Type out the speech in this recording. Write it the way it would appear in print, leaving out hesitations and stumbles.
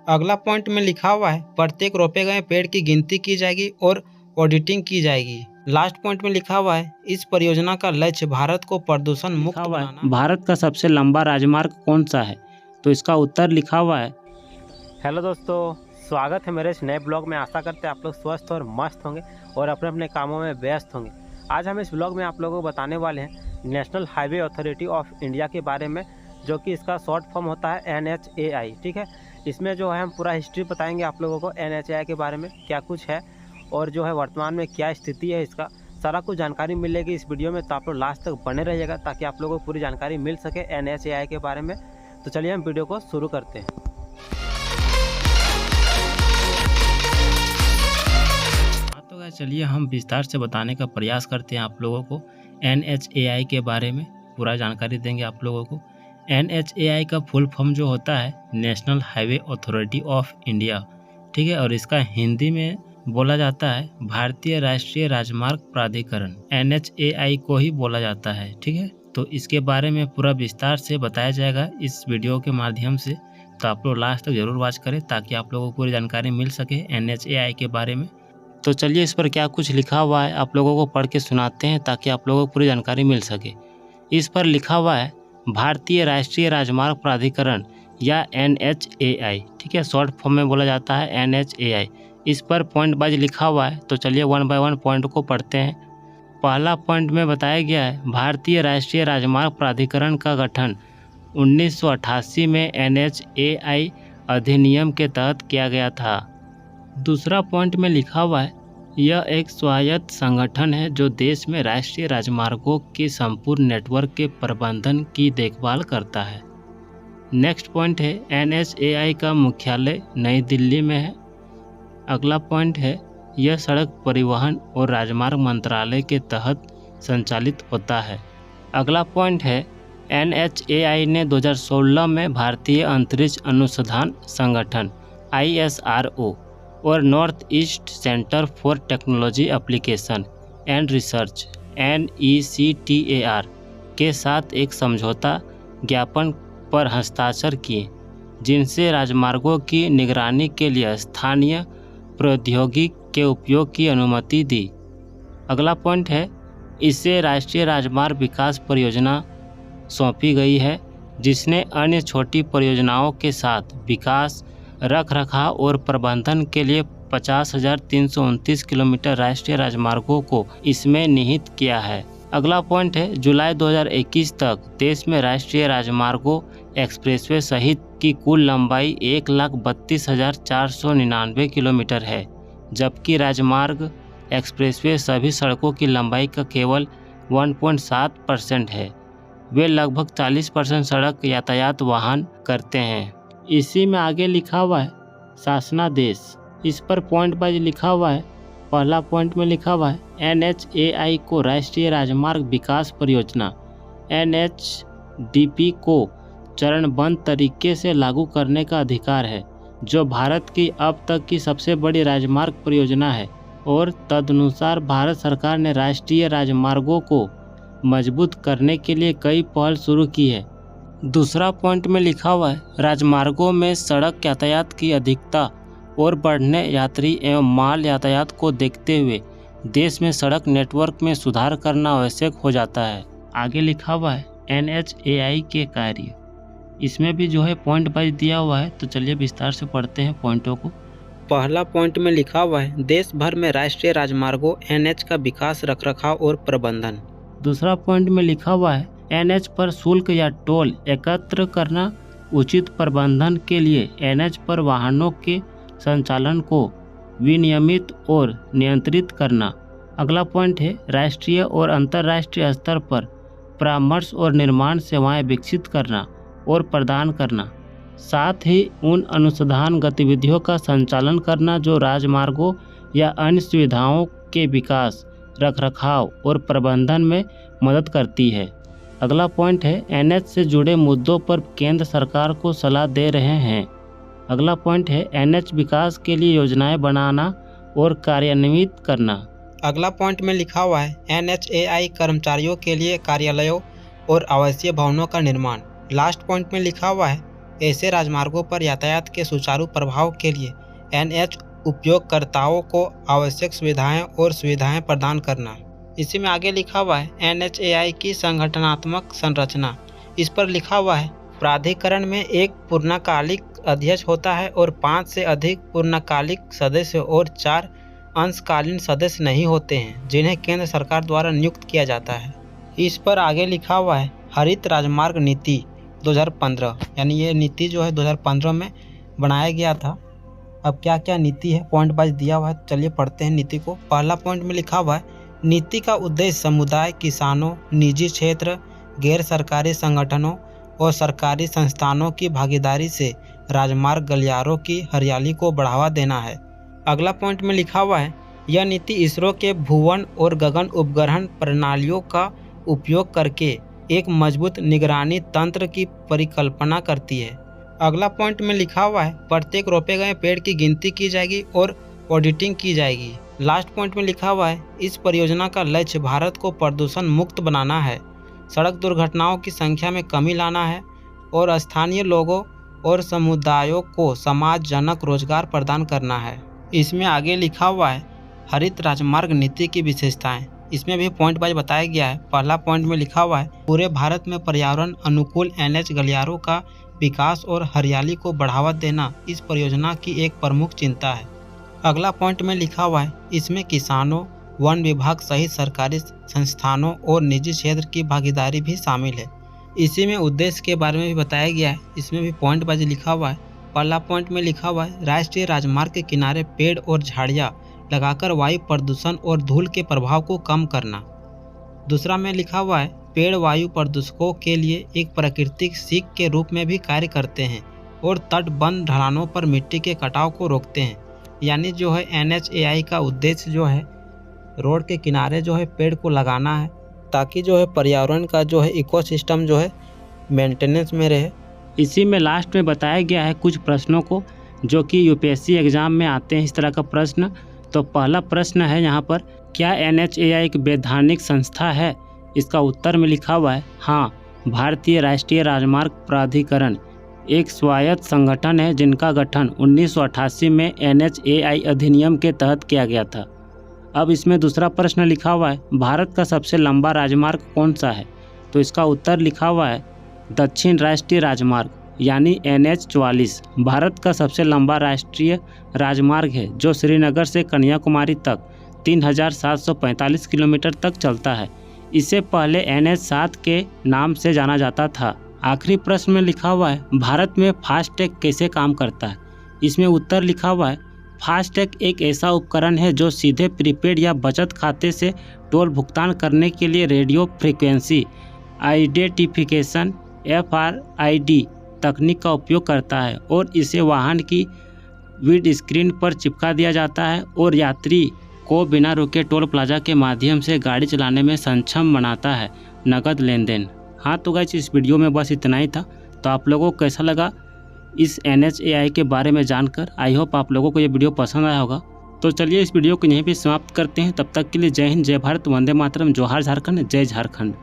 अगला पॉइंट में लिखा हुआ है प्रत्येक रोपे गए पेड़ की गिनती की जाएगी और ऑडिटिंग की जाएगी। लास्ट पॉइंट में लिखा हुआ है इस परियोजना का लक्ष्य भारत को प्रदूषण मुक्त बनाना। भारत का सबसे लंबा राजमार्ग कौन सा है? तो इसका उत्तर लिखा हुआ है। हेलो दोस्तों, स्वागत है मेरे इस नए ब्लॉग में। आशा करते हैं आप लोग स्वस्थ और मस्त होंगे और अपने अपने कामों में व्यस्त होंगे। आज हम इस ब्लॉग में आप लोगों को बताने वाले हैं national highway authority of India के बारे में, जो कि इसका शॉर्ट फॉर्म होता है NHAI। ठीक है, इसमें जो है हम पूरा हिस्ट्री बताएंगे आप लोगों को NHAI के बारे में, क्या कुछ है और जो है वर्तमान में क्या स्थिति है इसका, सारा कुछ जानकारी मिलेगी इस वीडियो में। तो आप लोग लास्ट तक बने रहिएगा ताकि आप लोगों को पूरी जानकारी मिल सके NHAI के बारे में। तो चलिए हम वीडियो को शुरू करते हैं। तो चलिए हम विस्तार से बताने का प्रयास करते हैं आप लोगों को। NHAI के बारे में पूरा जानकारी देंगे आप लोगों को। NHAI का फुल फॉर्म जो होता है national highway authority of India, ठीक है, और इसका हिंदी में बोला जाता है भारतीय राष्ट्रीय राजमार्ग प्राधिकरण, NHAI को ही बोला जाता है। ठीक है, तो इसके बारे में पूरा विस्तार से बताया जाएगा इस वीडियो के माध्यम से। तो आप लोग लास्ट तक जरूर वॉच करें ताकि आप लोगों को पूरी जानकारी मिल सके NHAI के बारे में। तो चलिए इस पर क्या कुछ लिखा हुआ है आप लोगों को पढ़ के सुनाते हैं ताकि आप लोगों को पूरी जानकारी मिल सके। इस पर लिखा हुआ है भारतीय राष्ट्रीय राजमार्ग प्राधिकरण या NHAI, ठीक है, शॉर्ट फॉर्म में बोला जाता है NHAI। इस पर पॉइंट वाइज लिखा हुआ है, तो चलिए वन बाय वन पॉइंट को पढ़ते हैं। पहला पॉइंट में बताया गया है भारतीय राष्ट्रीय राजमार्ग प्राधिकरण का गठन 1988 में NHAI अधिनियम के तहत किया गया था। दूसरा पॉइंट में लिखा हुआ है यह एक स्वायत्त संगठन है जो देश में राष्ट्रीय राजमार्गों के संपूर्ण नेटवर्क के प्रबंधन की देखभाल करता है। नेक्स्ट पॉइंट है NHAI का मुख्यालय नई दिल्ली में है। अगला पॉइंट है यह सड़क परिवहन और राजमार्ग मंत्रालय के तहत संचालित होता है। अगला पॉइंट है NHAI ने 2016 में भारतीय अंतरिक्ष अनुसंधान संगठन ISRO और north east centre for technology application and research NECTAR के साथ एक समझौता ज्ञापन पर हस्ताक्षर किए, जिनसे राजमार्गों की निगरानी के लिए स्थानीय प्रौद्योगिकी के उपयोग की अनुमति दी। अगला पॉइंट है इसे राष्ट्रीय राजमार्ग विकास परियोजना सौंपी गई है, जिसने अन्य छोटी परियोजनाओं के साथ विकास, रखरखाव और प्रबंधन के लिए 50,329 किलोमीटर राष्ट्रीय राजमार्गों को इसमें निहित किया है। अगला पॉइंट है जुलाई 2021 तक देश में राष्ट्रीय राजमार्गों, एक्सप्रेसवे सहित की कुल लंबाई 1,32,499 किलोमीटर है, जबकि राजमार्ग, एक्सप्रेसवे सभी सड़कों की लंबाई का केवल 1.7% है। वे लगभग 40% सड़क यातायात वाहन करते हैं। इसी में आगे लिखा हुआ है शासनादेश। इस पर पॉइंट वाइज लिखा हुआ है। पहला पॉइंट में लिखा हुआ है NHAI को राष्ट्रीय राजमार्ग विकास परियोजना NHDP को चरणबद्ध तरीके से लागू करने का अधिकार है, जो भारत की अब तक की सबसे बड़ी राजमार्ग परियोजना है, और तदनुसार भारत सरकार ने राष्ट्रीय राजमार्गों को मजबूत करने के लिए कई पहल शुरू की है। दूसरा पॉइंट में लिखा हुआ है राजमार्गों में सड़क यातायात की अधिकता और बढ़ने यात्री एवं माल यातायात को देखते हुए देश में सड़क नेटवर्क में सुधार करना आवश्यक हो जाता है। आगे लिखा हुआ है NHAI के कार्य। इसमें भी जो है पॉइंट वाइज दिया हुआ है, तो चलिए विस्तार से पढ़ते हैं पॉइंटों को। पहला पॉइंट में लिखा हुआ है देश भर में राष्ट्रीय राजमार्गों NH का विकास, रखरखाव और प्रबंधन। दूसरा पॉइंट में लिखा हुआ है NH पर शुल्क या टोल एकत्र करना, उचित प्रबंधन के लिए NH पर वाहनों के संचालन को विनियमित और नियंत्रित करना। अगला पॉइंट है राष्ट्रीय और अंतर्राष्ट्रीय स्तर पर परामर्श और निर्माण सेवाएं विकसित करना और प्रदान करना, साथ ही उन अनुसंधान गतिविधियों का संचालन करना जो राजमार्गों या अन्य सुविधाओं के विकास, रखरखाव और प्रबंधन में मदद करती है। अगला पॉइंट है NH से जुड़े मुद्दों पर केंद्र सरकार को सलाह दे रहे हैं। अगला पॉइंट है NH विकास के लिए योजनाएं बनाना और कार्यान्वित करना। अगला पॉइंट में लिखा हुआ है NHAI कर्मचारियों के लिए कार्यालयों और आवासीय भवनों का निर्माण। लास्ट पॉइंट में लिखा हुआ है ऐसे राजमार्गों पर यातायात के सुचारू प्रवाह के लिए NH उपयोगकर्ताओं को आवश्यक सुविधाएं प्रदान करना। इसी में आगे लिखा हुआ है NHAI की संगठनात्मक संरचना। इस पर लिखा हुआ है प्राधिकरण में एक पूर्णकालिक अध्यक्ष होता है और 5 से अधिक पूर्णकालिक सदस्य और 4 अंशकालीन सदस्य नहीं होते हैं, जिन्हें केंद्र सरकार द्वारा नियुक्त किया जाता है। इस पर आगे लिखा हुआ है हरित राजमार्ग नीति 2015, यानी ये नीति जो है 2015 में बनाया गया था। अब क्या क्या नीति है पॉइंट वाइज दिया हुआ है, चलिए पढ़ते हैं नीति को। पहला पॉइंट में लिखा हुआ है नीति का उद्देश्य समुदाय, किसानों, निजी क्षेत्र, गैर सरकारी संगठनों और सरकारी संस्थानों की भागीदारी से राजमार्ग गलियारों की हरियाली को बढ़ावा देना है। अगला पॉइंट में लिखा हुआ है यह नीति इसरो के भुवन और गगन उपग्रहण प्रणालियों का उपयोग करके एक मजबूत निगरानी तंत्र की परिकल्पना करती है। अगला पॉइंट में लिखा हुआ है प्रत्येक रोपे गए पेड़ की गिनती की जाएगी और ऑडिटिंग की जाएगी। लास्ट पॉइंट में लिखा हुआ है इस परियोजना का लक्ष्य भारत को प्रदूषण मुक्त बनाना है, सड़क दुर्घटनाओं की संख्या में कमी लाना है और स्थानीय लोगों और समुदायों को समाजजनक रोजगार प्रदान करना है। इसमें आगे लिखा हुआ है हरित राजमार्ग नीति की विशेषताएं। इसमें भी पॉइंट वाइज बताया गया है। पहला पॉइंट में लिखा हुआ है पूरे भारत में पर्यावरण अनुकूल NH गलियारों का विकास और हरियाली को बढ़ावा देना इस परियोजना की एक प्रमुख चिंता है। अगला पॉइंट में लिखा हुआ है इसमें किसानों, वन विभाग सहित सरकारी संस्थानों और निजी क्षेत्र की भागीदारी भी शामिल है। इसी में उद्देश्य के बारे में भी बताया गया है। इसमें भी पॉइंट वाइज लिखा हुआ है। पहला पॉइंट में लिखा हुआ है राष्ट्रीय राजमार्ग के किनारे पेड़ और झाड़ियाँ लगाकर वायु प्रदूषण और धूल के प्रभाव को कम करना। दूसरा में लिखा हुआ है पेड़ वायु प्रदूषकों के लिए एक प्राकृतिक सीख के रूप में भी कार्य करते हैं और तटबंध ढलानों पर मिट्टी के कटाव को रोकते हैं। यानी जो है NHAI का उद्देश्य जो है रोड के किनारे जो है पेड़ को लगाना है, ताकि जो है पर्यावरण का जो है इकोसिस्टम जो है मेंटेनेंस में रहे। इसी में लास्ट में बताया गया है कुछ प्रश्नों को जो कि UPSC एग्ज़ाम में आते हैं इस तरह का प्रश्न। तो पहला प्रश्न है यहाँ पर क्या NHAI एक वैधानिक संस्था है? इसका उत्तर में लिखा हुआ है हाँ, भारतीय राष्ट्रीय राजमार्ग प्राधिकरण एक स्वायत्त संगठन है जिनका गठन 1988 में NHAI अधिनियम के तहत किया गया था। अब इसमें दूसरा प्रश्न लिखा हुआ है भारत का सबसे लंबा राजमार्ग कौन सा है? तो इसका उत्तर लिखा हुआ है दक्षिण राष्ट्रीय राजमार्ग यानी NH44 भारत का सबसे लंबा राष्ट्रीय राजमार्ग है जो श्रीनगर से कन्याकुमारी तक 3745 किलोमीटर तक चलता है। इससे पहले NH7 के नाम से जाना जाता था। आखिरी प्रश्न में लिखा हुआ है भारत में फास्टैग कैसे काम करता है? इसमें उत्तर लिखा हुआ है फास्टैग एक ऐसा उपकरण है जो सीधे प्रीपेड या बचत खाते से टोल भुगतान करने के लिए रेडियो फ्रीक्वेंसी आइडेंटिफिकेशन FRID तकनीक का उपयोग करता है और इसे वाहन की विंड स्क्रीन पर चिपका दिया जाता है और यात्री को बिना रुके टोल प्लाजा के माध्यम से गाड़ी चलाने में सक्षम बनाता है नकद लेन देन। हाँ तो गाइस इस वीडियो में बस इतना ही था। तो आप लोगों को कैसा लगा इस NHAI के बारे में जानकर? आई होप आप लोगों को ये वीडियो पसंद आया होगा। तो चलिए इस वीडियो को यहीं पे समाप्त करते हैं। तब तक के लिए जय हिंद, जय भारत, वंदे मातरम, जोहार झारखंड, जय झारखंड।